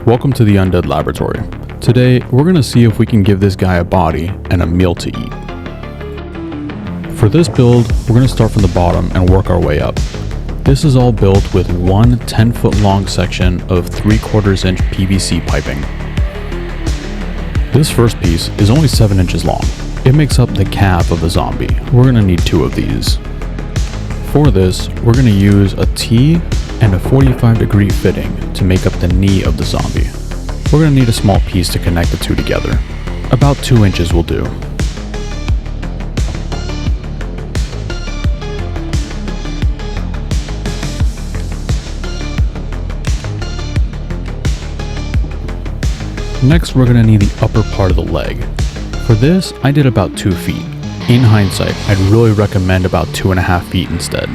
Welcome to the Undead Laboratory. Today, we're going to see if we can give this guy a body and a meal to eat. For this build, we're going to start from the bottom and work our way up. This is all built with one 10-foot long section of 3/4 inch PVC piping. This first piece is only 7 inches long. It makes up the calf of the zombie. We're going to need 2 of these. For this, we're going to use a T and a 45-degree fitting to make up the knee of the zombie. We're going to need a small piece to connect the two together. About 2 inches will do. Next, we're going to need the upper part of the leg. For this, I did about 2 feet. In hindsight, I'd really recommend about 2.5 feet instead.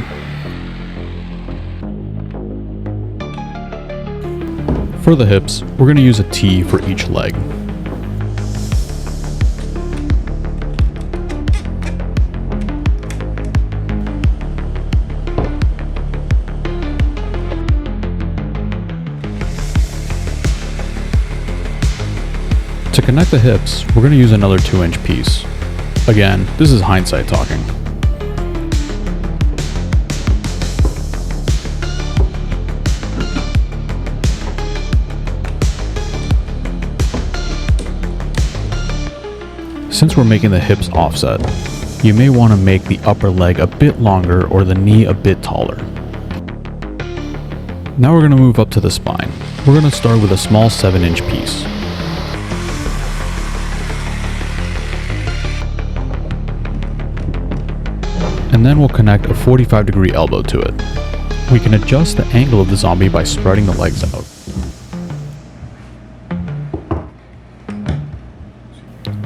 For the hips, we're going to use a T for each leg. To connect the hips, we're going to use another 2-inch piece. Again, this is hindsight talking. Since we're making the hips offset, you may want to make the upper leg a bit longer or the knee a bit taller. Now we're going to move up to the spine. We're going to start with a small 7-inch piece. And then we'll connect a 45-degree elbow to it. We can adjust the angle of the zombie by spreading the legs out.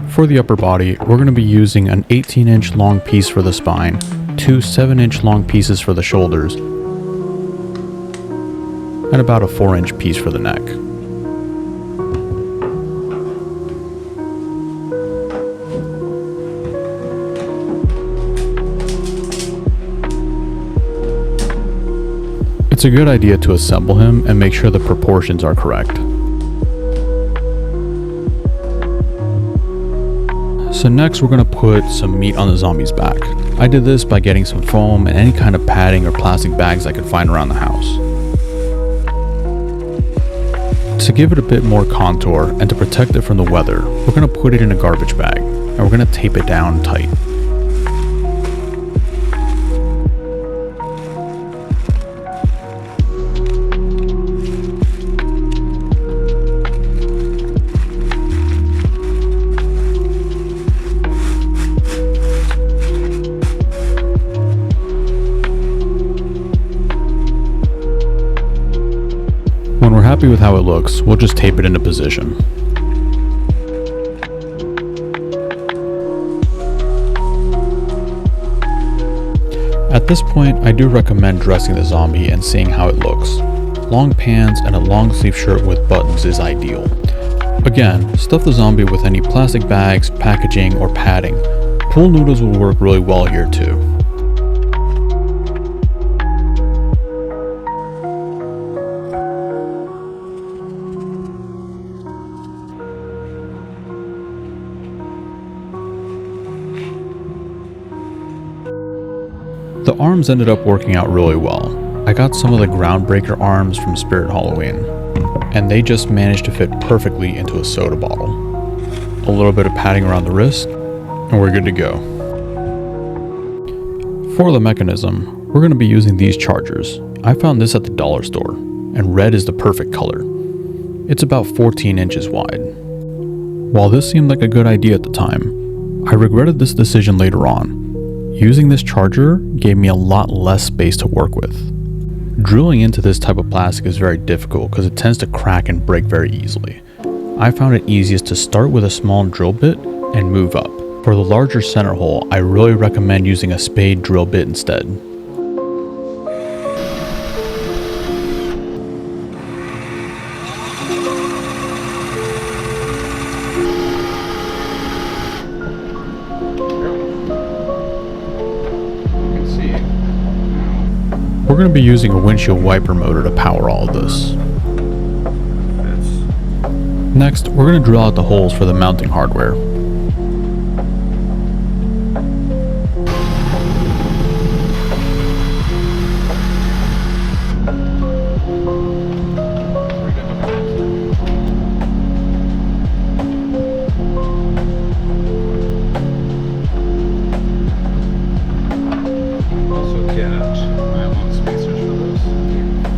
For the upper body, we're going to be using an 18-inch long piece for the spine, 2 7-inch long pieces for the shoulders, and about a 4-inch piece for the neck. It's a good idea to assemble him and make sure the proportions are correct. So next we're going to put some meat on the zombie's back. I did this by getting some foam and any kind of padding or plastic bags I could find around the house. To give it a bit more contour and to protect it from the weather, we're going to put it in a garbage bag and we're going to tape it down tight. When we're happy with how it looks, we'll just tape it into position. At this point, I do recommend dressing the zombie and seeing how it looks. Long pants and a long sleeve shirt with buttons is ideal. Again, stuff the zombie with any plastic bags, packaging, or padding. Pool noodles will work really well here too. The arms ended up working out really well. I got some of the Groundbreaker arms from Spirit Halloween, and they just managed to fit perfectly into a soda bottle. A little bit of padding around the wrist, and we're good to go. For the mechanism, we're going to be using these chargers. I found this at the dollar store, and red is the perfect color. It's about 14 inches wide. While this seemed like a good idea at the time, I regretted this decision later on. Using this charger gave me a lot less space to work with. Drilling into this type of plastic is very difficult because it tends to crack and break very easily. I found it easiest to start with a small drill bit and move up. For the larger center hole, I really recommend using a spade drill bit instead. We're going to be using a windshield wiper motor to power all of this. Next, we're going to drill out the holes for the mounting hardware.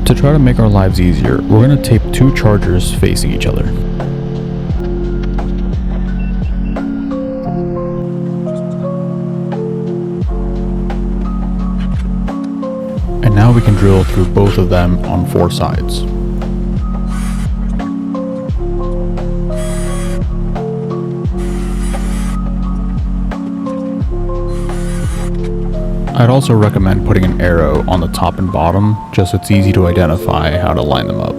To try to make our lives easier, we're going to tape two chargers facing each other. And now we can drill through both of them on 4 sides. I'd also recommend putting an arrow on the top and bottom, just so it's easy to identify how to line them up.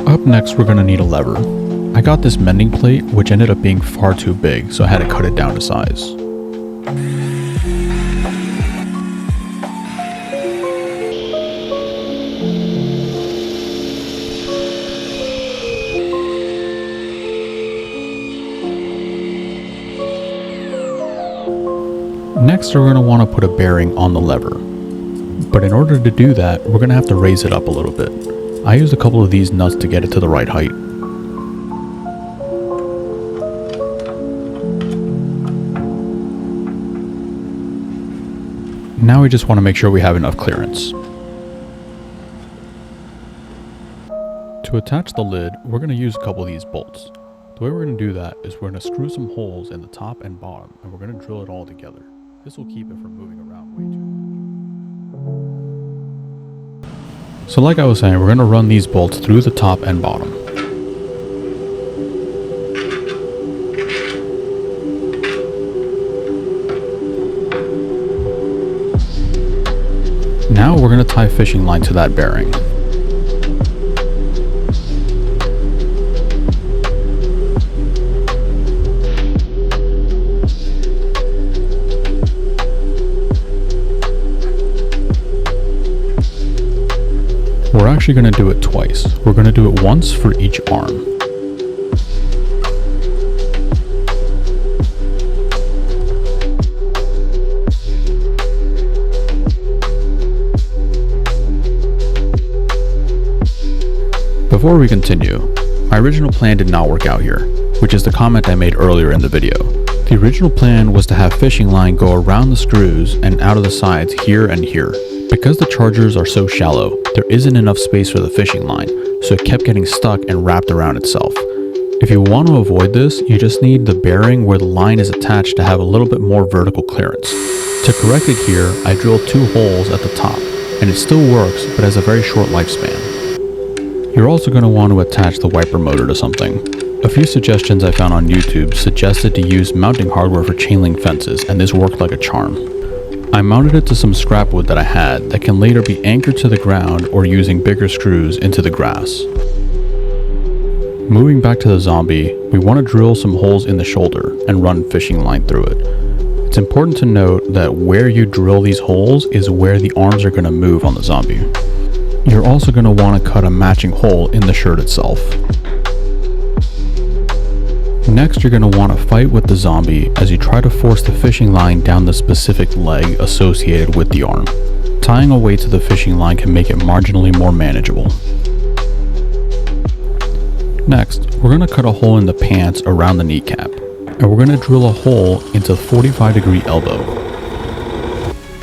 Up next, we're going to need a lever. I got this mending plate, which ended up being far too big, so I had to cut it down to size. Next, we're going to want to put a bearing on the lever. But in order to do that, we're going to have to raise it up a little bit. I used a couple of these nuts to get it to the right height. Now we just want to make sure we have enough clearance. To attach the lid, we're going to use a couple of these bolts. The way we're going to do that is we're going to screw some holes in the top and bottom, and we're going to drill it all together. This will keep it from moving around way too much. So like I was saying, we're going to run these bolts through the top and bottom. Now we're going to tie fishing line to that bearing. We're actually going to do it twice. We're going to do it once for each arm. Before we continue, my original plan did not work out here, which is the comment I made earlier in the video. The original plan was to have fishing line go around the screws and out of the sides here and here. Because the chargers are so shallow, there isn't enough space for the fishing line, so it kept getting stuck and wrapped around itself. If you want to avoid this, you just need the bearing where the line is attached to have a little bit more vertical clearance. To correct it here, I drilled 2 holes at the top, and it still works but has a very short lifespan. You're also going to want to attach the wiper motor to something. A few suggestions I found on YouTube suggested to use mounting hardware for chain link fences, and this worked like a charm. I mounted it to some scrap wood that I had that can later be anchored to the ground or using bigger screws into the grass. Moving back to the zombie, we want to drill some holes in the shoulder and run fishing line through it. It's important to note that where you drill these holes is where the arms are going to move on the zombie. You're also going to want to cut a matching hole in the shirt itself. Next, you're going to want to fight with the zombie as you try to force the fishing line down the specific leg associated with the arm. Tying a weight to the fishing line can make it marginally more manageable. Next, we're going to cut a hole in the pants around the kneecap, and we're going to drill a hole into the 45-degree elbow.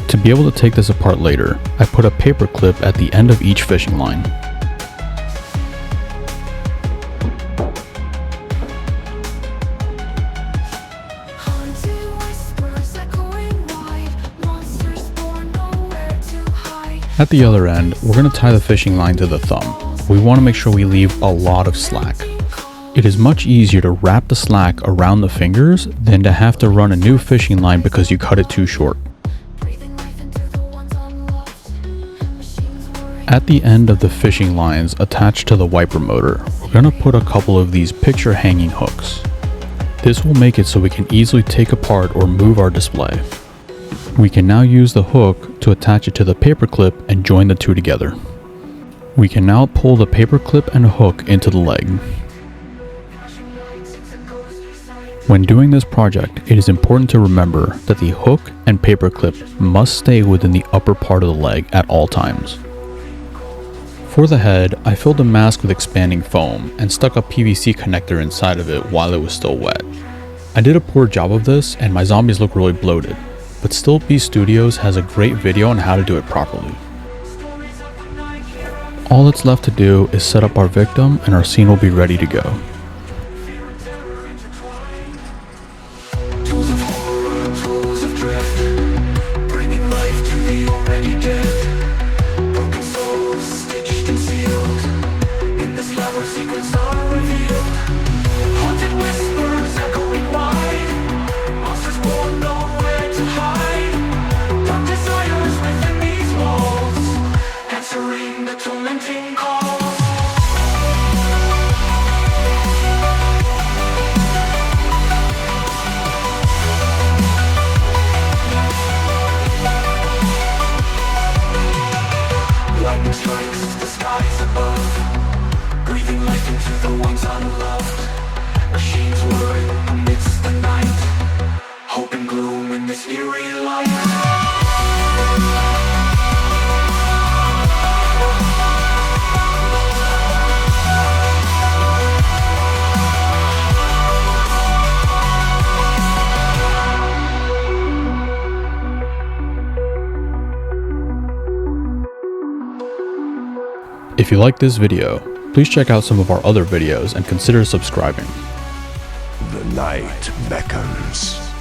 To be able to take this apart later, I put a paper clip at the end of each fishing line. At the other end, we're going to tie the fishing line to the thumb. We want to make sure we leave a lot of slack. It is much easier to wrap the slack around the fingers than to have to run a new fishing line because you cut it too short. At the end of the fishing lines attached to the wiper motor, we're going to put a couple of these picture hanging hooks. This will make it so we can easily take apart or move our display. We can now use the hook to attach it to the paperclip and join the two together. We can now pull the paperclip and hook into the leg. When doing this project, it is important to remember that the hook and paperclip must stay within the upper part of the leg at all times. For the head, I filled the mask with expanding foam and stuck a PVC connector inside of it while it was still wet. I did a poor job of this and my zombies look really bloated, but Still Beast Studios has a great video on how to do it properly. All that's left to do is set up our victim and our scene will be ready to go. Strikes the skies above, breathing life into the ones unloved. Machines whirring amidst the night, hope and gloom in this eerie light. If you like this video, please check out some of our other videos and consider subscribing. The night beckons.